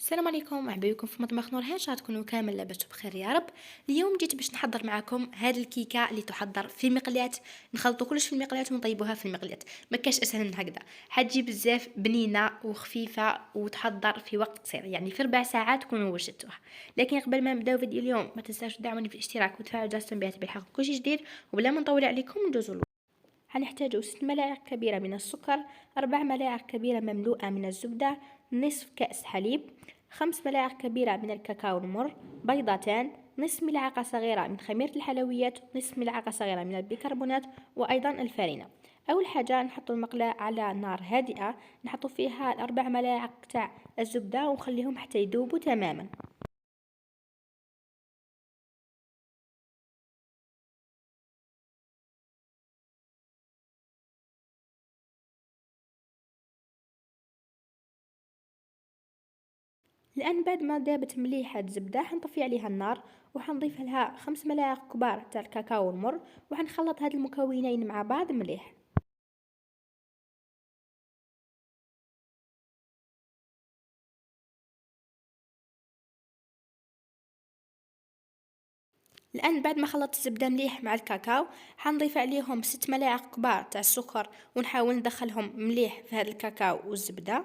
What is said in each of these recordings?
السلام عليكم، مرحبا بكم في مطبخ نورهان. ان شاء الله تكونوا كامل لاباس بخير يا رب. اليوم جيت باش نحضر معكم هذه الكيكه اللي تحضر في المقلاة. نخلطوا كلش في المقلاة ونطيبوها في المقلاة. ما كاش اسهل من هكذا. حتجي بزاف بنينه وخفيفه وتحضر في وقت قصير، يعني في 4 ساعات تكونوا وجدتوها. لكن قبل ما نبداو فيديو اليوم ما تنساوش تدعموني في الاشتراك وتفعلوا جرس التنبيهات بالحق كل شيء جديد. وبلا ما نطول عليكم ندوزو. هنحتاج 6 ملاعق كبيرة من السكر، 4 ملاعق كبيرة مملوءة من الزبدة، نصف كأس حليب، 5 ملاعق كبيرة من الكاكاو المر، بيضتان، نصف ملعقة صغيرة من خميرة الحلويات، نصف ملعقة صغيرة من البيكربونات، وأيضا الفارينة. أول حاجة نحط المقلاة على نار هادئة، نحط فيها 4 ملاعق تاع الزبدة ونخليهم حتى يذوبوا تماما. الآن بعد ما ذابت مليح الزبدة حنطفي عليها النار، وحنضيف لها 5 ملاعق كبار تاع الكاكاو المر، وحنخلط هاد المكونين مع بعض مليح. الآن بعد ما خلطت الزبدة مليح مع الكاكاو، حنضيف عليهم 6 ملاعق كبار تاع السكر، ونحاول ندخلهم مليح في هاد الكاكاو والزبدة.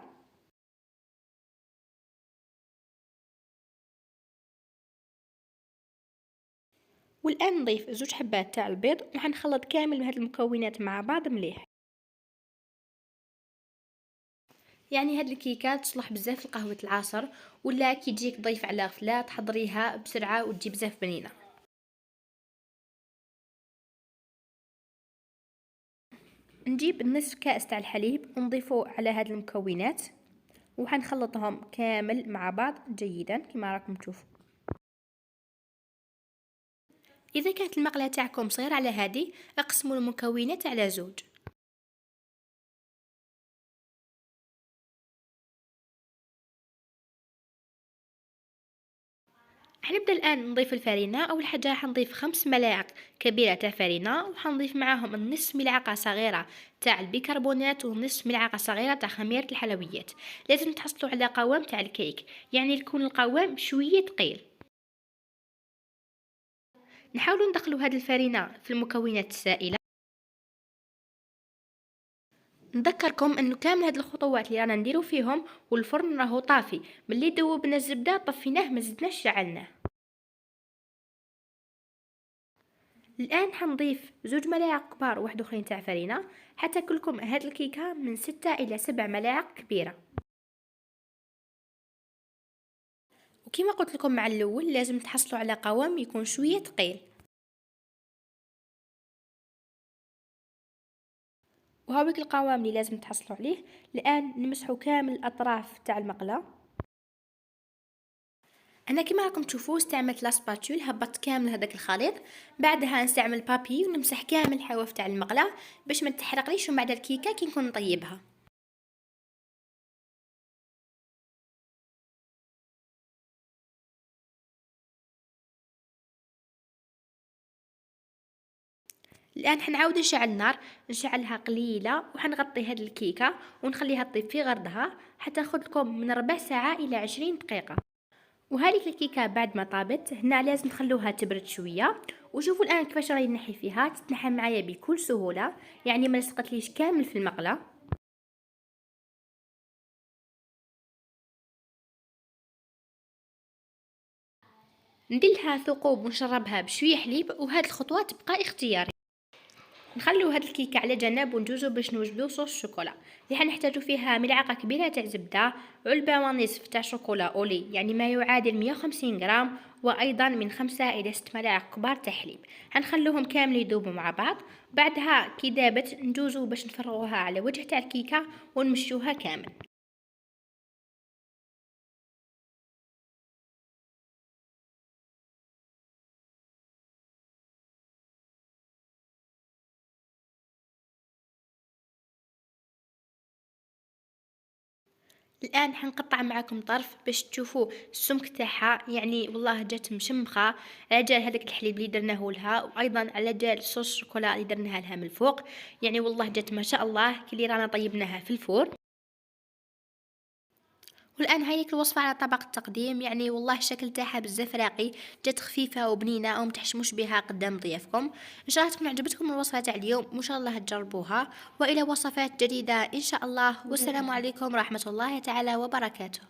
والآن نضيف 2 حبات تاع البيض، وحنخلط كامل هاد المكونات مع بعض مليح. يعني هاد الكيكه تصلح بزاف لقهوه العصر، ولا كي تجيك ضيف على غفله تحضريها بسرعه وتجي بزاف بنينه. نجيب نصف كأس تاع الحليب ونضيفه على هاد المكونات، وحنخلطهم كامل مع بعض جيدا كما راكم تشوفوا. اذا كانت المقله تاعكم صغيره على هادي، اقسموا المكونات على زوج. حنبدا الان نضيف الفرينه. اول حاجه حنضيف 5 ملاعق كبيره تاع فرينه، وحنضيف معاهم نصف ملعقه صغيره تاع البيكربونات ونصف ملعقه صغيره تاع خميره الحلويات. لازم تحصلوا على قوام تاع الكيك، يعني يكون القوام شويه ثقيل. نحاولوا ندخلوا هذه الفرينه في المكونات السائله. نذكركم انه كامل هاد الخطوات اللي رانا نديرو فيهم والفرن راهو طافي. ملي ذوبنا الزبده طفيناه ما زدناش شعلناه. الان حنضيف 2 ملاعق كبار واحد اخرين تاع فرينه، حتى كلكم هاد الكيكه من 6 الى 7 ملاعق كبيره. وكما قلت لكم مع الاول لازم تحصلوا على قوام يكون شويه ثقيل. وهاويك القوام اللي لازم تحصلوا عليه. الان نمسحوا كامل الاطراف تاع المقله. انا كما راكم تشوفوا استعملت لاسباتول، هبطت كامل هذاك الخليط. بعدها نستعمل بابي ونمسح كامل الحواف تاع المقله باش ما تحرقليش من بعد الكيكه كي نكون نطيبها. الان حنعاود نشعل النار، نشعلها قليله وحنغطي هاد الكيكه ونخليها تطيب في غردها حتى تاخذ لكم من ربع ساعه الى 20 دقيقه. وهذيك الكيكه بعد ما طابت هنا لازم تخلوها تبرد شويه. وشوفوا الان كيفاش راني نحي فيها، تتنحى معايا بكل سهوله، يعني ما لصقتليش كامل في المقله. نديرلها ثقوب ونشربها بشويه حليب، وهاد الخطوه تبقى اختياري. نخلو هاد الكيكه على جنب وندوزو باش نوجدو صوص الشوكولا. اللي حنحتاجو فيها ملعقه كبيره تاع زبده، علبه ونصف تاع شوكولا اولي يعني ما يعادل 150 غرام، وايضا من 5 الى 6 ملاعق كبار تاع حليب. حنخلوهم كامل يذوبوا مع بعض. بعدها كي دابت ندوزو باش نفرغوها على وجه تاع الكيكه ونمشوها كامل. الان حنقطع معكم طرف باش تشوفوا السمك تاعها، يعني والله جات مشمخه على جال هذاك الحليب اللي درناه لها، وايضا على جال صوص الشوكولا اللي درناها لها من الفوق. يعني والله جات ما شاء الله كي اللي رانا طيبناها في الفور. والآن هايليك الوصفة على طبق التقديم، يعني والله الشكل تاعها بزاف راقي، جات خفيفة وبنينة وما تحشموش بها قدام ضيافكم. إن شاء الله تكون عجبتكم الوصفة تاع اليوم، وإن شاء الله تجربوها، وإلى وصفات جديدة إن شاء الله، والسلام عليكم ورحمة الله تعالى وبركاته.